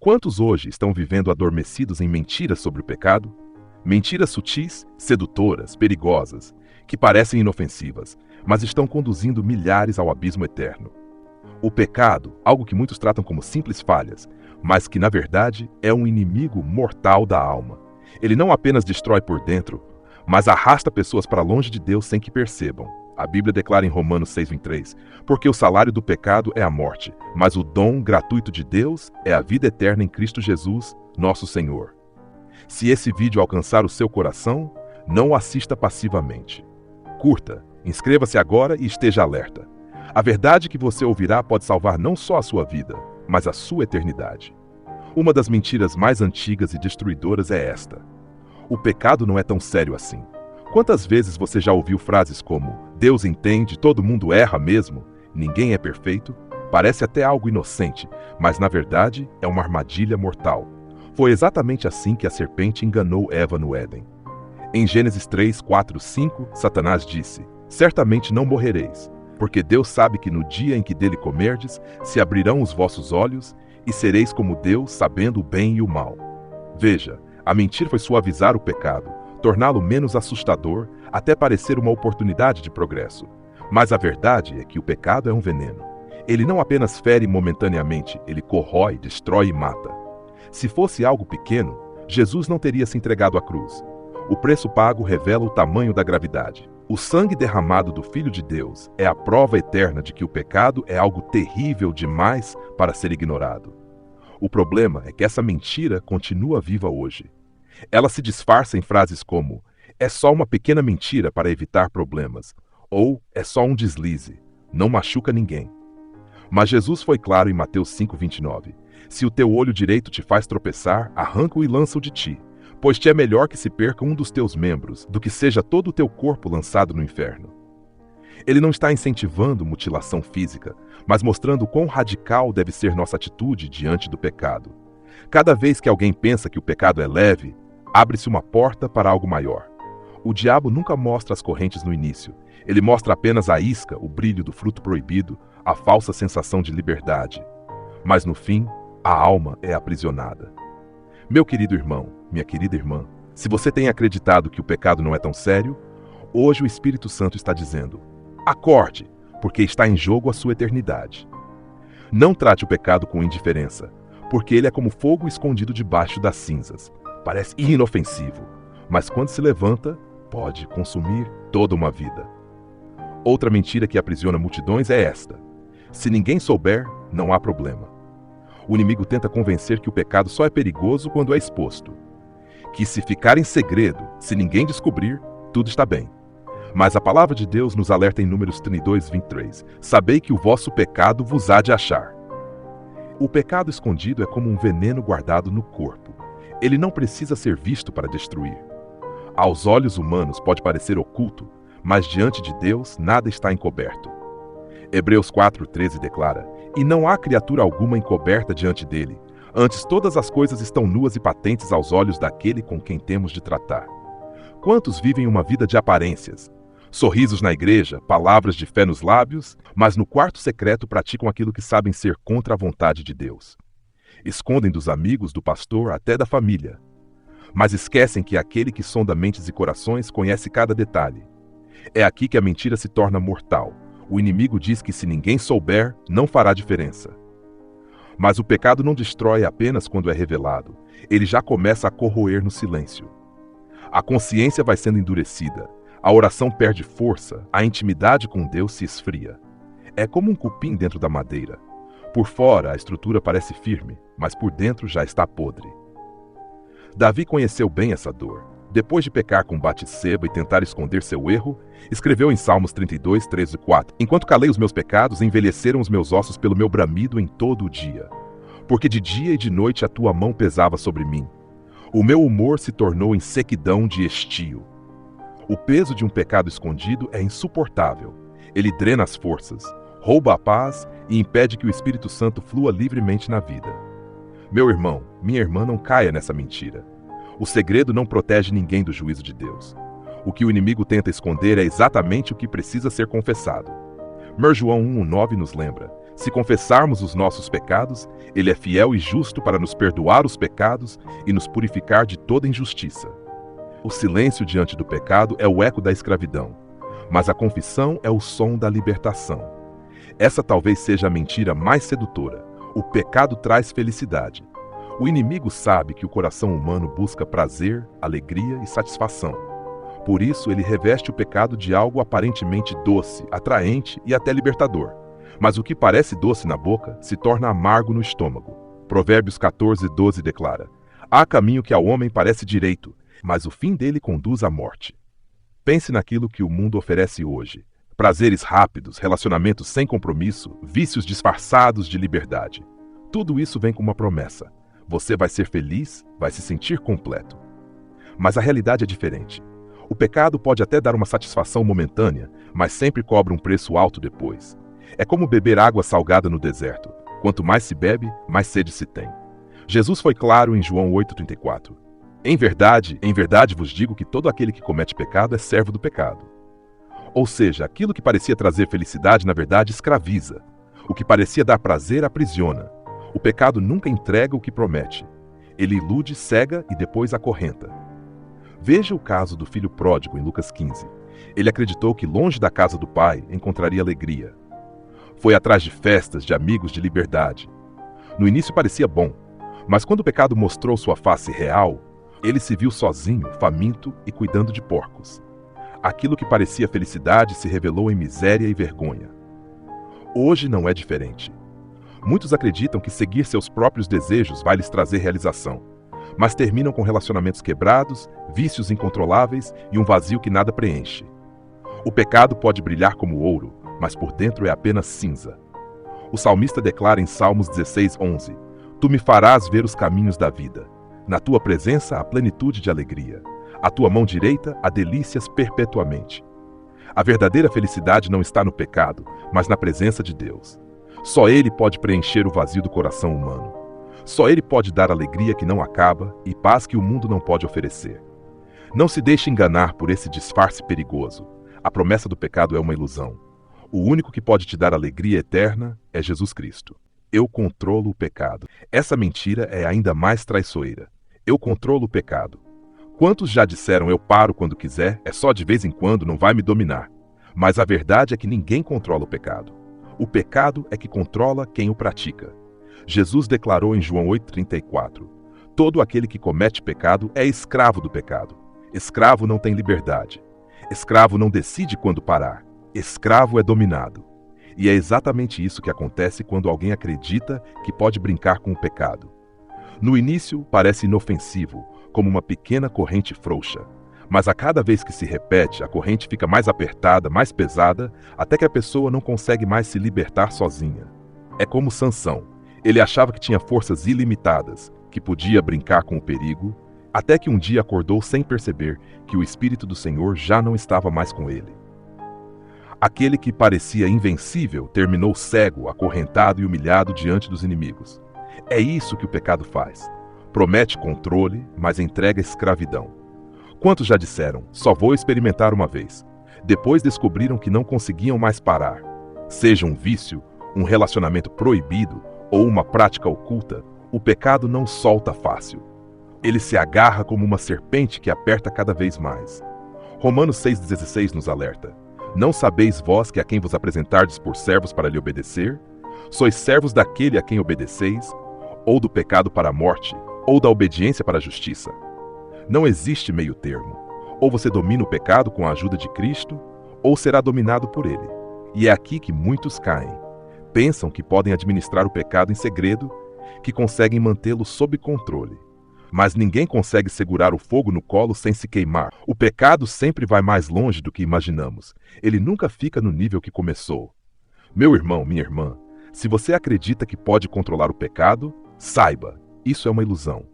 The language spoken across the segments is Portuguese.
Quantos hoje estão vivendo adormecidos em mentiras sobre o pecado? Mentiras sutis, sedutoras, perigosas, que parecem inofensivas, mas estão conduzindo milhares ao abismo eterno. O pecado, algo que muitos tratam como simples falhas, mas que na verdade é um inimigo mortal da alma. Ele não apenas destrói por dentro, mas arrasta pessoas para longe de Deus sem que percebam. A Bíblia declara em Romanos 6:23, porque o salário do pecado é a morte, mas o dom gratuito de Deus é a vida eterna em Cristo Jesus, nosso Senhor. Se esse vídeo alcançar o seu coração, não o assista passivamente. Curta, inscreva-se agora e esteja alerta. A verdade que você ouvirá pode salvar não só a sua vida, mas a sua eternidade. Uma das mentiras mais antigas e destruidoras é esta: o pecado não é tão sério assim. Quantas vezes você já ouviu frases como Deus entende, todo mundo erra mesmo, ninguém é perfeito? Parece até algo inocente, mas na verdade é uma armadilha mortal. Foi exatamente assim que a serpente enganou Eva no Éden. Em Gênesis 3, 4, 5, Satanás disse: certamente não morrereis, porque Deus sabe que no dia em que dele comerdes, se abrirão os vossos olhos e sereis como Deus, sabendo o bem e o mal. Veja, a mentira foi suavizar o pecado, torná-lo menos assustador, até parecer uma oportunidade de progresso. Mas a verdade é que o pecado é um veneno. Ele não apenas fere momentaneamente, ele corrói, destrói e mata. Se fosse algo pequeno, Jesus não teria se entregado à cruz. O preço pago revela o tamanho da gravidade. O sangue derramado do Filho de Deus é a prova eterna de que o pecado é algo terrível demais para ser ignorado. O problema é que essa mentira continua viva hoje. Ela se disfarça em frases como: é só uma pequena mentira para evitar problemas, ou é só um deslize, não machuca ninguém. Mas Jesus foi claro em Mateus 5:29. Se o teu olho direito te faz tropeçar, arranca-o e lança-o de ti, pois te é melhor que se perca um dos teus membros, do que seja todo o teu corpo lançado no inferno. Ele não está incentivando mutilação física, mas mostrando quão radical deve ser nossa atitude diante do pecado. Cada vez que alguém pensa que o pecado é leve, abre-se uma porta para algo maior. O diabo nunca mostra as correntes no início. Ele mostra apenas a isca, o brilho do fruto proibido, a falsa sensação de liberdade. Mas no fim, a alma é aprisionada. Meu querido irmão, minha querida irmã, se você tem acreditado que o pecado não é tão sério, hoje o Espírito Santo está dizendo: acorde, porque está em jogo a sua eternidade. Não trate o pecado com indiferença, porque ele é como fogo escondido debaixo das cinzas. Parece inofensivo, mas quando se levanta, pode consumir toda uma vida. Outra mentira que aprisiona multidões é esta: se ninguém souber, não há problema. O inimigo tenta convencer que o pecado só é perigoso quando é exposto. Que se ficar em segredo, se ninguém descobrir, tudo está bem. Mas a palavra de Deus nos alerta em Números 32:23. Sabei que o vosso pecado vos há de achar. O pecado escondido é como um veneno guardado no corpo. Ele não precisa ser visto para destruir. Aos olhos humanos pode parecer oculto, mas diante de Deus nada está encoberto. Hebreus 4:13 declara: e não há criatura alguma encoberta diante dele, antes todas as coisas estão nuas e patentes aos olhos daquele com quem temos de tratar. Quantos vivem uma vida de aparências? Sorrisos na igreja, palavras de fé nos lábios, mas no quarto secreto praticam aquilo que sabem ser contra a vontade de Deus. Escondem dos amigos, do pastor, até da família. Mas esquecem que aquele que sonda mentes e corações conhece cada detalhe. É aqui que a mentira se torna mortal. O inimigo diz que se ninguém souber, não fará diferença. Mas o pecado não destrói apenas quando é revelado. Ele já começa a corroer no silêncio. A consciência vai sendo endurecida. A oração perde força, a intimidade com Deus se esfria. É como um cupim dentro da madeira. Por fora, a estrutura parece firme, mas por dentro já está podre. Davi conheceu bem essa dor. Depois de pecar com Batseba e tentar esconder seu erro, escreveu em Salmos 32, 13 e 4: enquanto calei os meus pecados, envelheceram os meus ossos pelo meu bramido em todo o dia. Porque de dia e de noite a tua mão pesava sobre mim. O meu humor se tornou em sequidão de estio. O peso de um pecado escondido é insuportável. Ele drena as forças, rouba a paz e impede que o Espírito Santo flua livremente na vida. Meu irmão, minha irmã, não caia nessa mentira. O segredo não protege ninguém do juízo de Deus. O que o inimigo tenta esconder é exatamente o que precisa ser confessado. 1 João 1,9 nos lembra: Se confessarmos os nossos pecados, Ele é fiel e justo para nos perdoar os pecados e nos purificar de toda injustiça. O silêncio diante do pecado é o eco da escravidão, mas a confissão é o som da libertação. Essa talvez seja a mentira mais sedutora. O pecado traz felicidade. O inimigo sabe que o coração humano busca prazer, alegria e satisfação. Por isso, ele reveste o pecado de algo aparentemente doce, atraente e até libertador. Mas o que parece doce na boca se torna amargo no estômago. Provérbios 14:12 declara: há caminho que ao homem parece direito, mas o fim dele conduz à morte. Pense naquilo que o mundo oferece hoje. Prazeres rápidos, relacionamentos sem compromisso, vícios disfarçados de liberdade. Tudo isso vem com uma promessa. Você vai ser feliz, vai se sentir completo. Mas a realidade é diferente. O pecado pode até dar uma satisfação momentânea, mas sempre cobra um preço alto depois. É como beber água salgada no deserto. Quanto mais se bebe, mais sede se tem. Jesus foi claro em João 8,34. Em verdade vos digo que todo aquele que comete pecado é servo do pecado. Ou seja, aquilo que parecia trazer felicidade, na verdade, escraviza. O que parecia dar prazer, aprisiona. O pecado nunca entrega o que promete. Ele ilude, cega e depois acorrenta. Veja o caso do filho pródigo em Lucas 15. Ele acreditou que longe da casa do pai encontraria alegria. Foi atrás de festas, de amigos, de liberdade. No início parecia bom, mas quando o pecado mostrou sua face real, ele se viu sozinho, faminto e cuidando de porcos. Aquilo que parecia felicidade se revelou em miséria e vergonha. Hoje não é diferente. Muitos acreditam que seguir seus próprios desejos vai lhes trazer realização, mas terminam com relacionamentos quebrados, vícios incontroláveis e um vazio que nada preenche. O pecado pode brilhar como ouro, mas por dentro é apenas cinza. O salmista declara em Salmos 16:11: Tu me farás ver os caminhos da vida. Na tua presença há plenitude de alegria. À tua mão direita há delícias perpetuamente. A verdadeira felicidade não está no pecado, mas na presença de Deus. Só Ele pode preencher o vazio do coração humano. Só Ele pode dar alegria que não acaba e paz que o mundo não pode oferecer. Não se deixe enganar por esse disfarce perigoso. A promessa do pecado é uma ilusão. O único que pode te dar alegria eterna é Jesus Cristo. Eu controlo o pecado. Essa mentira é ainda mais traiçoeira. Eu controlo o pecado. Quantos já disseram eu paro quando quiser, é só de vez em quando, não vai me dominar. Mas a verdade é que ninguém controla o pecado. O pecado é que controla quem o pratica. Jesus declarou em João 8,34: todo aquele que comete pecado é escravo do pecado. Escravo não tem liberdade. Escravo não decide quando parar. Escravo é dominado. E é exatamente isso que acontece quando alguém acredita que pode brincar com o pecado. No início, parece inofensivo, como uma pequena corrente frouxa. Mas a cada vez que se repete, a corrente fica mais apertada, mais pesada, até que a pessoa não consegue mais se libertar sozinha. É como Sansão. Ele achava que tinha forças ilimitadas, que podia brincar com o perigo, até que um dia acordou sem perceber que o Espírito do Senhor já não estava mais com ele. Aquele que parecia invencível terminou cego, acorrentado e humilhado diante dos inimigos. É isso que o pecado faz. Promete controle, mas entrega escravidão. Quantos já disseram, só vou experimentar uma vez? Depois descobriram que não conseguiam mais parar. Seja um vício, um relacionamento proibido ou uma prática oculta, o pecado não solta fácil. Ele se agarra como uma serpente que aperta cada vez mais. Romanos 6,16 nos alerta: não sabeis vós que a quem vos apresentardes por servos para lhe obedecer? Sois servos daquele a quem obedeceis, ou do pecado para a morte, ou da obediência para a justiça. Não existe meio termo. Ou você domina o pecado com a ajuda de Cristo, ou será dominado por ele. E é aqui que muitos caem. Pensam que podem administrar o pecado em segredo, que conseguem mantê-lo sob controle. Mas ninguém consegue segurar o fogo no colo sem se queimar. O pecado sempre vai mais longe do que imaginamos. Ele nunca fica no nível que começou. Meu irmão, minha irmã, se você acredita que pode controlar o pecado, saiba, isso é uma ilusão.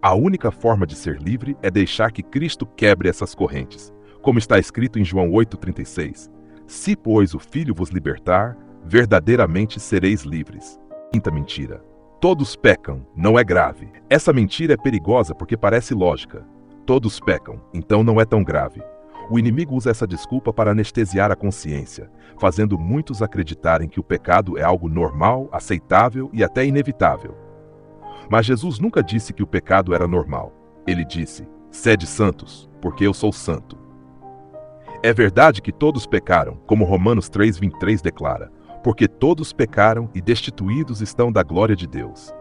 A única forma de ser livre é deixar que Cristo quebre essas correntes, como está escrito em João 8,36. Se, pois, o Filho vos libertar, verdadeiramente sereis livres. Quinta mentira. Todos pecam, não é grave. Essa mentira é perigosa porque parece lógica. Todos pecam, então não é tão grave. O inimigo usa essa desculpa para anestesiar a consciência, fazendo muitos acreditarem que o pecado é algo normal, aceitável e até inevitável. Mas Jesus nunca disse que o pecado era normal. Ele disse: "Sede santos, porque eu sou santo." É verdade que todos pecaram, como Romanos 3:23 declara, porque todos pecaram e destituídos estão da glória de Deus.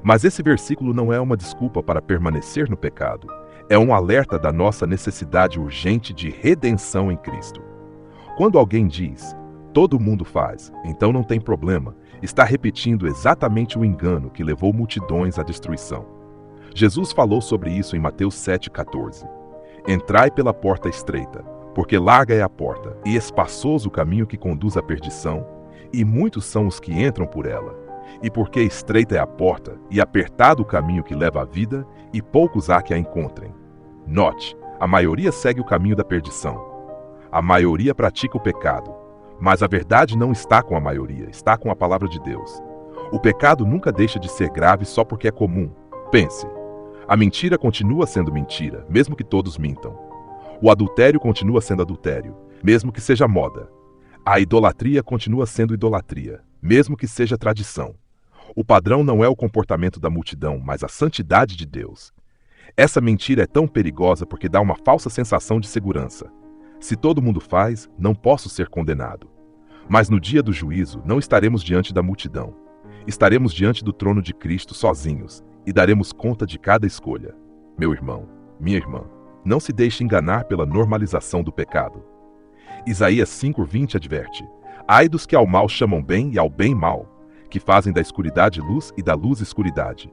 Mas esse versículo não é uma desculpa para permanecer no pecado. É um alerta da nossa necessidade urgente de redenção em Cristo. Quando alguém diz, "todo mundo faz, então não tem problema", está repetindo exatamente o engano que levou multidões à destruição. Jesus falou sobre isso em Mateus 7,14. "Entrai pela porta estreita, porque larga é a porta, e espaçoso o caminho que conduz à perdição, e muitos são os que entram por ela. E porque estreita é a porta, e apertado o caminho que leva à vida, e poucos há que a encontrem." Note, a maioria segue o caminho da perdição. A maioria pratica o pecado, mas a verdade não está com a maioria, está com a palavra de Deus. O pecado nunca deixa de ser grave só porque é comum. Pense, a mentira continua sendo mentira, mesmo que todos mintam. O adultério continua sendo adultério, mesmo que seja moda. A idolatria continua sendo idolatria, mesmo que seja tradição. O padrão não é o comportamento da multidão, mas a santidade de Deus. Essa mentira é tão perigosa porque dá uma falsa sensação de segurança. Se todo mundo faz, não posso ser condenado. Mas no dia do juízo, não estaremos diante da multidão. Estaremos diante do trono de Cristo sozinhos e daremos conta de cada escolha. Meu irmão, minha irmã, não se deixe enganar pela normalização do pecado. Isaías 5:20 adverte: "Ai dos que ao mal chamam bem e ao bem mal, que fazem da escuridade luz e da luz escuridade."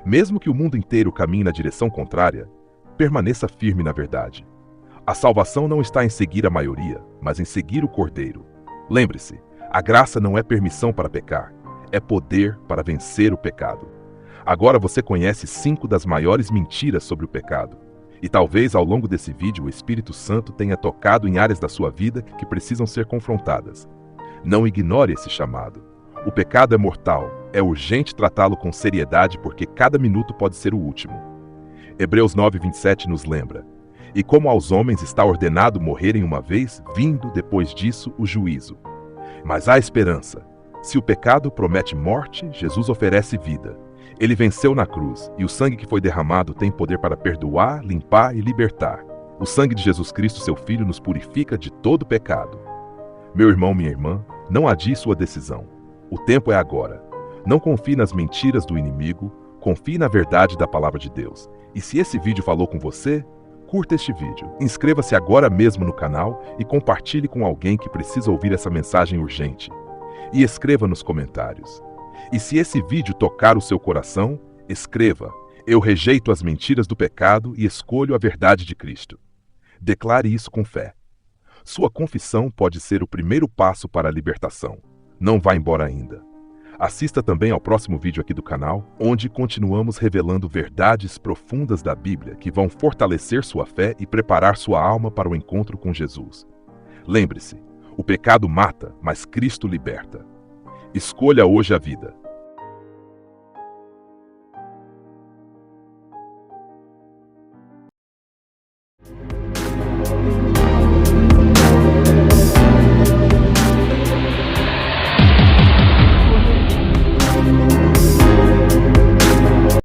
Mesmo que o mundo inteiro caminhe na direção contrária, permaneça firme na verdade. A salvação não está em seguir a maioria, mas em seguir o Cordeiro. Lembre-se, a graça não é permissão para pecar, é poder para vencer o pecado. Agora você conhece 5 das maiores mentiras sobre o pecado. E talvez ao longo desse vídeo o Espírito Santo tenha tocado em áreas da sua vida que precisam ser confrontadas. Não ignore esse chamado. O pecado é mortal, é urgente tratá-lo com seriedade porque cada minuto pode ser o último. Hebreus 9:27 nos lembra: "E como aos homens está ordenado morrerem uma vez, vindo depois disso o juízo. Mas há esperança. Se o pecado promete morte, Jesus oferece vida. Ele venceu na cruz, e o sangue que foi derramado tem poder para perdoar, limpar e libertar. O sangue de Jesus Cristo, seu Filho, nos purifica de todo pecado." Meu irmão, minha irmã, não adie sua decisão. O tempo é agora. Não confie nas mentiras do inimigo, confie na verdade da palavra de Deus. E se esse vídeo falou com você, curta este vídeo, inscreva-se agora mesmo no canal e compartilhe com alguém que precisa ouvir essa mensagem urgente. E escreva nos comentários. E se esse vídeo tocar o seu coração, escreva: "Eu rejeito as mentiras do pecado e escolho a verdade de Cristo." Declare isso com fé. Sua confissão pode ser o primeiro passo para a libertação. Não vá embora ainda. Assista também ao próximo vídeo aqui do canal, onde continuamos revelando verdades profundas da Bíblia que vão fortalecer sua fé e preparar sua alma para o encontro com Jesus. Lembre-se, o pecado mata, mas Cristo liberta. Escolha hoje a vida.